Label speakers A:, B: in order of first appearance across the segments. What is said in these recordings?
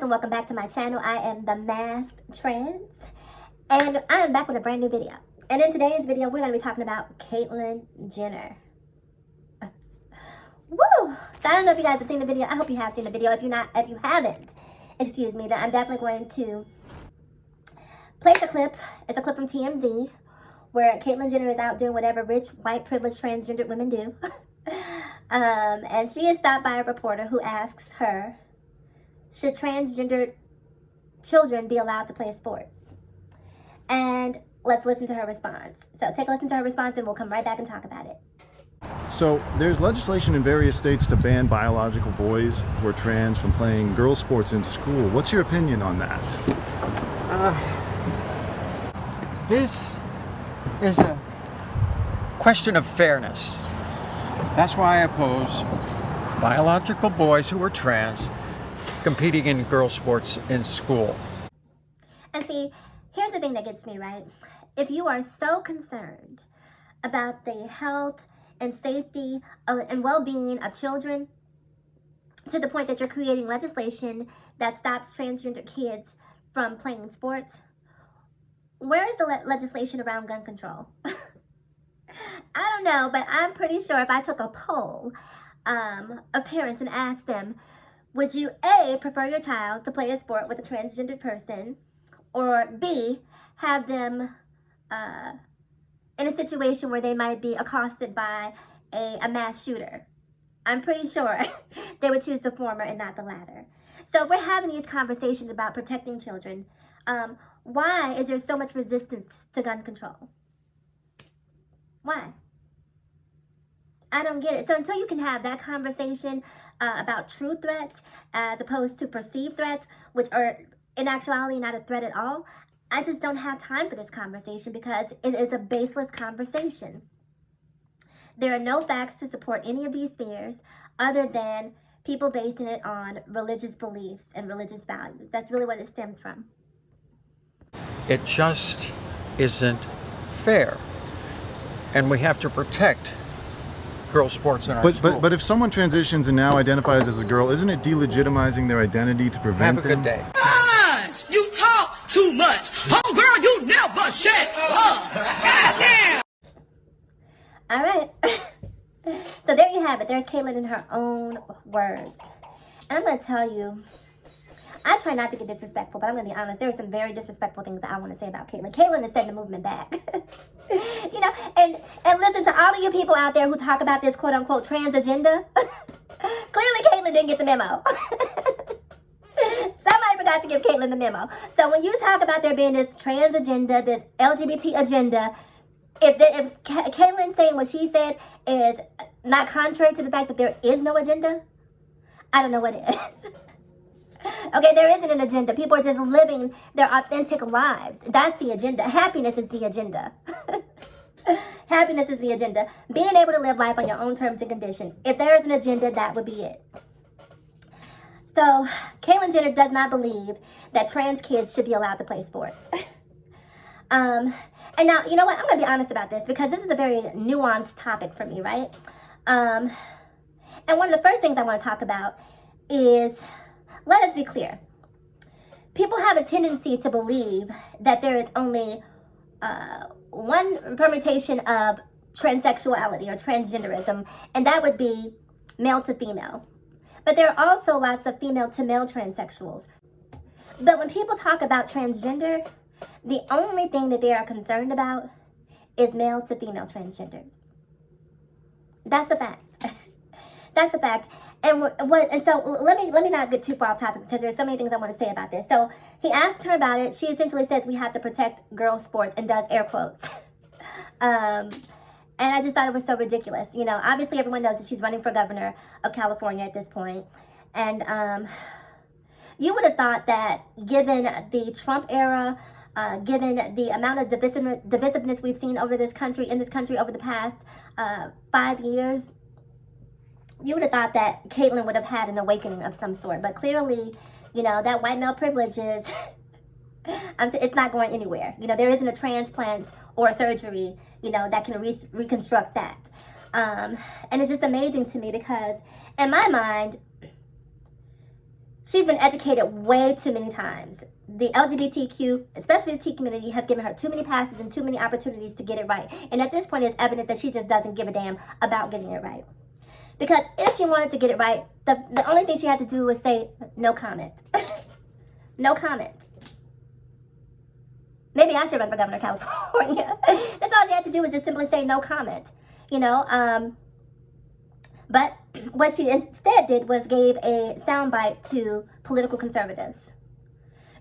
A: and welcome back to my channel. I am the Masked Trans, and I am back with a brand new video. And in today's video, we're going to be talking about Caitlyn Jenner. Woo! So I don't know if you guys have seen the video. I hope you have seen the video. If you haven't, excuse me, then I'm definitely going to place a clip. It's a clip from TMZ where Caitlyn Jenner is out doing whatever rich, white, privileged, transgendered women do. And she is stopped by a reporter who asks her, should transgendered children be allowed to play sports? And let's listen to her response. So take a listen to her response and we'll come right back and talk about it.
B: So there's legislation in various states to ban biological boys who are trans from playing girls' sports in school. What's your opinion on that?
C: This is a question of fairness. That's why I oppose biological boys who are trans competing in girls' sports in school.
A: And see, here's the thing that gets me, right? If you are so concerned about the health and safety and well-being of children to the point that you're creating legislation that stops transgender kids from playing sports, where is the legislation around gun control? I don't know, but I'm pretty sure if I took a poll of parents and asked them, would you A, prefer your child to play a sport with a transgendered person, or B, have them in a situation where they might be accosted by a mass shooter? I'm pretty sure they would choose the former and not the latter. So if we're having these conversations about protecting children, why is there so much resistance to gun control? Why? I don't get it. So until you can have that conversation about true threats as opposed to perceived threats, which are in actuality not a threat at all, I just don't have time for this conversation because it is a baseless conversation. There are no facts to support any of these fears other than people basing it on religious beliefs and religious values. That's really what it stems from.
C: It just isn't fair. And we have to protect girls' sports in our school.
B: But if someone transitions and now identifies as a girl, isn't it delegitimizing their identity to prevent
C: Have a good day.
D: You talk too much. Oh, girl, you never shut up. Goddamn.
A: All right. So there you have it. There's Caitlyn in her own words. And I'm going to tell you, I try not to get disrespectful, but I'm going to be honest. There are some very disrespectful things that I want to say about Caitlyn. Caitlyn is setting the movement back. You know, and listen to all of you people out there who talk about this quote-unquote trans agenda. Clearly, Caitlyn didn't get the memo. Somebody forgot to give Caitlyn the memo. So when you talk about there being this trans agenda, this LGBT agenda, if Caitlyn saying what she said is not contrary to the fact that there is no agenda, I don't know what is. Okay, there isn't an agenda. People are just living their authentic lives. That's the agenda. Happiness is the agenda. Happiness is the agenda. Being able to live life on your own terms and conditions. If there is an agenda, that would be it. So, Caitlyn Jenner does not believe that trans kids should be allowed to play sports. And now, you know what? I'm going to be honest about this because this is a very nuanced topic for me, right? And one of the first things I want to talk about is, let us be clear. People have a tendency to believe that there is only one permutation of transsexuality or transgenderism, and that would be male to female. But there are also lots of female to male transsexuals. But when people talk about transgender, the only thing that they are concerned about is male to female transgenders. That's a fact. That's a fact. And so let me not get too far off topic because there's so many things I want to say about this. So he asked her about it. She essentially says we have to protect girls' sports and does air quotes. And I just thought it was so ridiculous. You know, obviously everyone knows that she's running for governor of California at this point. And you would have thought that given the Trump era, given the amount of divisiveness we've seen in this country over the past 5 years, you would have thought that Caitlyn would have had an awakening of some sort. But clearly, you know, that white male privilege is, it's not going anywhere. You know, there isn't a transplant or a surgery, you know, that can reconstruct that. And it's just amazing to me because in my mind, she's been educated way too many times. The LGBTQ, especially the T community, has given her too many passes and too many opportunities to get it right. And at this point, it's evident that she just doesn't give a damn about getting it right. Because if she wanted to get it right, the only thing she had to do was say, no comment. No comment. Maybe I should run for governor of California. That's all she had to do was just simply say no comment. You know, but what she instead did was gave a soundbite to political conservatives,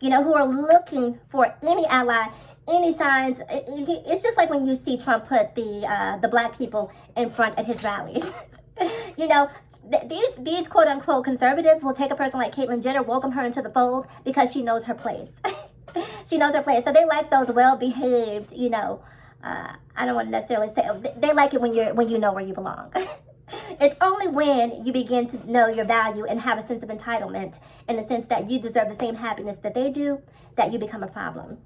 A: you know, who are looking for any ally, any signs. It's just like when you see Trump put the black people in front at his rallies. You know, these quote unquote conservatives will take a person like Caitlyn Jenner, welcome her into the fold because she knows her place. She knows her place. So they like those well-behaved, you know, I don't want to necessarily say, they like it when you know where you belong. It's only when you begin to know your value and have a sense of entitlement, in the sense that you deserve the same happiness that they do, that you become a problem.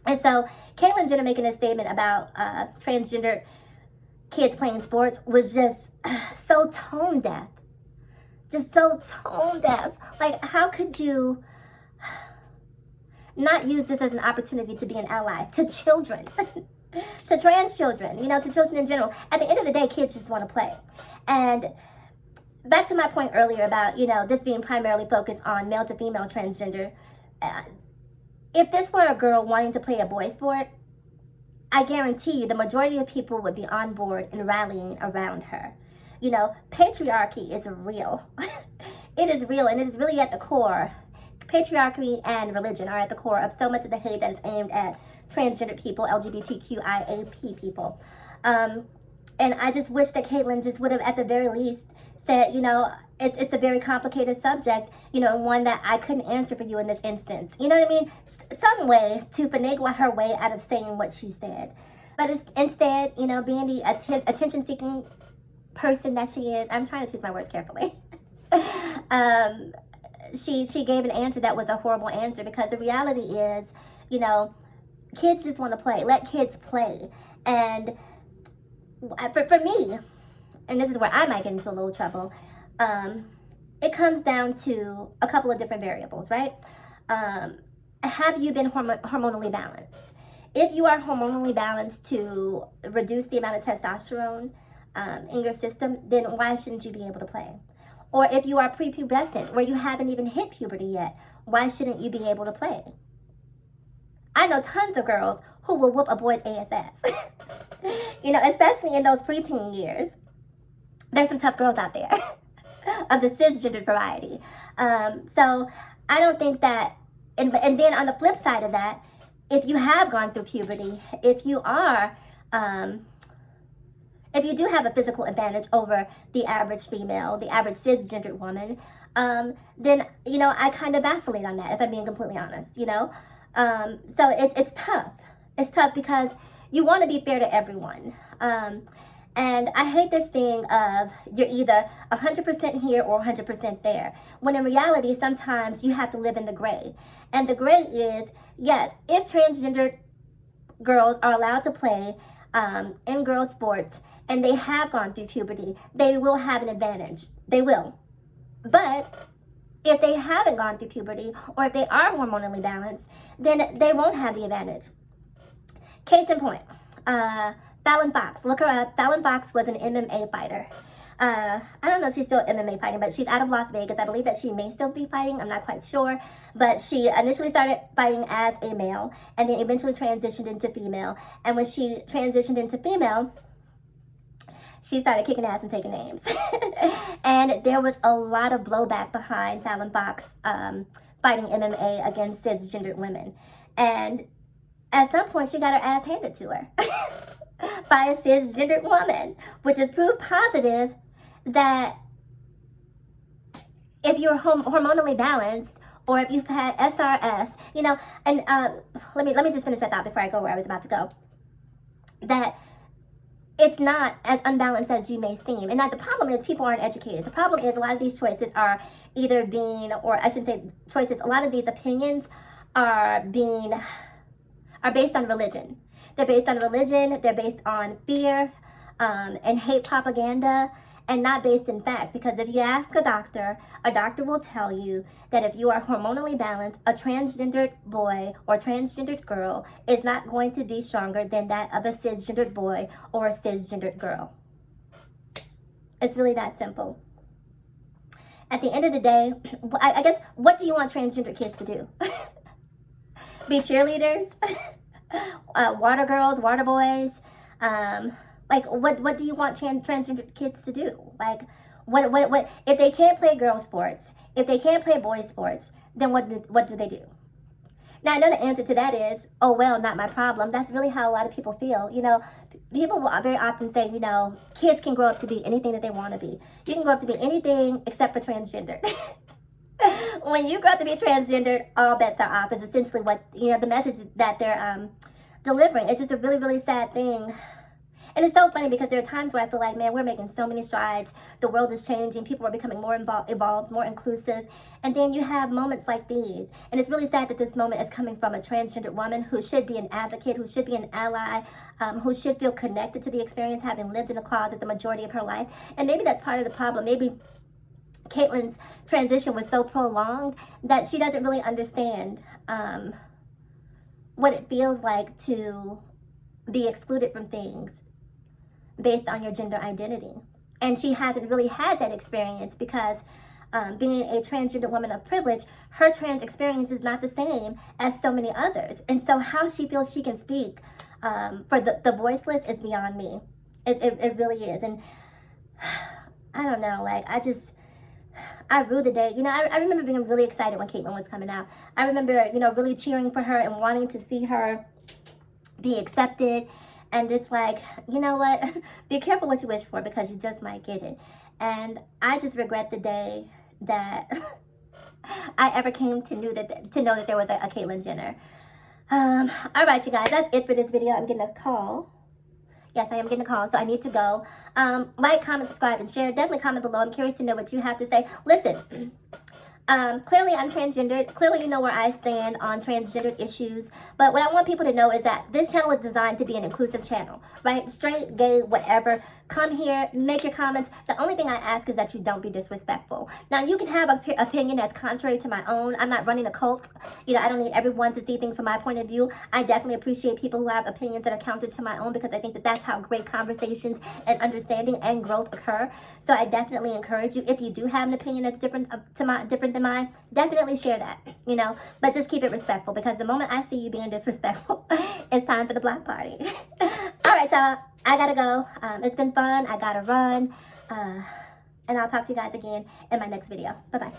A: And so Caitlyn Jenner making a statement about transgender kids playing sports was just so tone deaf. Just so tone deaf. Like, how could you not use this as an opportunity to be an ally to children? To trans children, you know, to children in general. At the end of the day, kids just want to play. And back to my point earlier about, you know, this being primarily focused on male to female transgender. If this were a girl wanting to play a boy sport, I guarantee you the majority of people would be on board and rallying around her. You know, patriarchy is real. It is real, and it is really at the core. Patriarchy and religion are at the core of so much of the hate that is aimed at transgender people, LGBTQIAP people. And I just wish that Caitlyn just would have, at the very least, said, you know, it's a very complicated subject, you know, one that I couldn't answer for you in this instance. You know what I mean? Some way to finagle her way out of saying what she said. But instead, you know, being the attention-seeking person that she is, I'm trying to choose my words carefully. She gave an answer that was a horrible answer, because the reality is, you know, kids just want to play. Let kids play. And for me, and this is where I might get into a little trouble, it comes down to a couple of different variables, right? Have you been hormonally balanced? If you are hormonally balanced to reduce the amount of testosterone in your system, then why shouldn't you be able to play? Or if you are prepubescent, where you haven't even hit puberty yet, why shouldn't you be able to play? I know tons of girls who will whoop a boy's ASS. You know, especially in those preteen years. There's some tough girls out there of the cisgender variety. So I don't think that, and then on the flip side of that, if you have gone through puberty, if you do have a physical advantage over the average female, the average cisgendered woman, then, you know, I kind of vacillate on that, if I'm being completely honest, you know? So it's tough. It's tough because you want to be fair to everyone. And I hate this thing of you're either 100% here or 100% there, when in reality, sometimes you have to live in the gray. And the gray is, yes, if transgender girls are allowed to play in girls' sports, and they have gone through puberty, they will have an advantage. They will. But if they haven't gone through puberty, or if they are hormonally balanced, then they won't have the advantage. Case in point, Fallon Fox. Look her up. Fallon Fox was an MMA fighter. I don't know if she's still MMA fighting, but she's out of Las Vegas. I believe that she may still be fighting. I'm not quite sure. But she initially started fighting as a male, and then eventually transitioned into female. And when she transitioned into female, she started kicking ass and taking names. And there was a lot of blowback behind Fallon Fox fighting MMA against cisgendered women. And at some point, she got her ass handed to her by a cisgendered woman, which is proof positive that if you're hormonally balanced, or if you've had SRS, you know, and let me just finish that thought before I go where I was about to go, that it's not as unbalanced as you may seem. And now the problem is people aren't educated. The problem is a lot of these choices are either being, or I shouldn't say choices, a lot of these opinions are based on religion. They're based on religion, they're based on fear and hate propaganda. and not based in fact. Because if you ask a doctor will tell you that if you are hormonally balanced, a transgendered boy or transgendered girl is not going to be stronger than that of a cisgendered boy or a cisgendered girl. It's really that simple. At the end of the day, I guess, what do you want transgender kids to do? Be cheerleaders? Water girls, water boys? Like, what do you want transgender kids to do? Like, what if they can't play girl sports, if they can't play boy sports, then what do they do? Now, I know the answer to that is, oh, well, not my problem. That's really how a lot of people feel. You know, people will very often say, you know, kids can grow up to be anything that they want to be. You can grow up to be anything except for transgender. When you grow up to be transgendered, all bets are off is essentially what, you know, the message that they're delivering. It's just a really, really sad thing. And it's so funny because there are times where I feel like, man, we're making so many strides. The world is changing. People are becoming more evolved, more inclusive. And then you have moments like these. And it's really sad that this moment is coming from a transgender woman who should be an advocate, who should be an ally, who should feel connected to the experience, having lived in the closet the majority of her life. And maybe that's part of the problem. Maybe Caitlyn's transition was so prolonged that she doesn't really understand what it feels like to be excluded from things based on your gender identity. And she hasn't really had that experience because being a transgender woman of privilege, her trans experience is not the same as so many others. And so how she feels she can speak for the voiceless is beyond me. It really is. And I don't know, like, I rue the day. You know, I remember being really excited when Caitlyn was coming out. I remember, you know, really cheering for her and wanting to see her be accepted. And it's like, you know what? Be careful what you wish for because you just might get it. And I just regret the day that I ever came to know that there was a Caitlyn Jenner. All right, you guys, that's it for this video. I'm getting a call. Yes, I am getting a call, so I need to go. Like, comment, subscribe, and share. Definitely comment below. I'm curious to know what you have to say. Listen, clearly I'm transgendered. Clearly you know where I stand on transgendered issues. But what I want people to know is that this channel is designed to be an inclusive channel, right? Straight, gay, whatever. Come here, make your comments. The only thing I ask is that you don't be disrespectful. Now, you can have an opinion that's contrary to my own. I'm not running a cult. You know, I don't need everyone to see things from my point of view. I definitely appreciate people who have opinions that are counter to my own because I think that that's how great conversations and understanding and growth occur. So I definitely encourage you, if you do have an opinion that's different than mine, definitely share that, you know, but just keep it respectful because the moment I see you being disrespectful, it's time for the block party. All right, y'all, I gotta go. It's been fun. I gotta run. And I'll talk to you guys again in my next video. Bye-bye.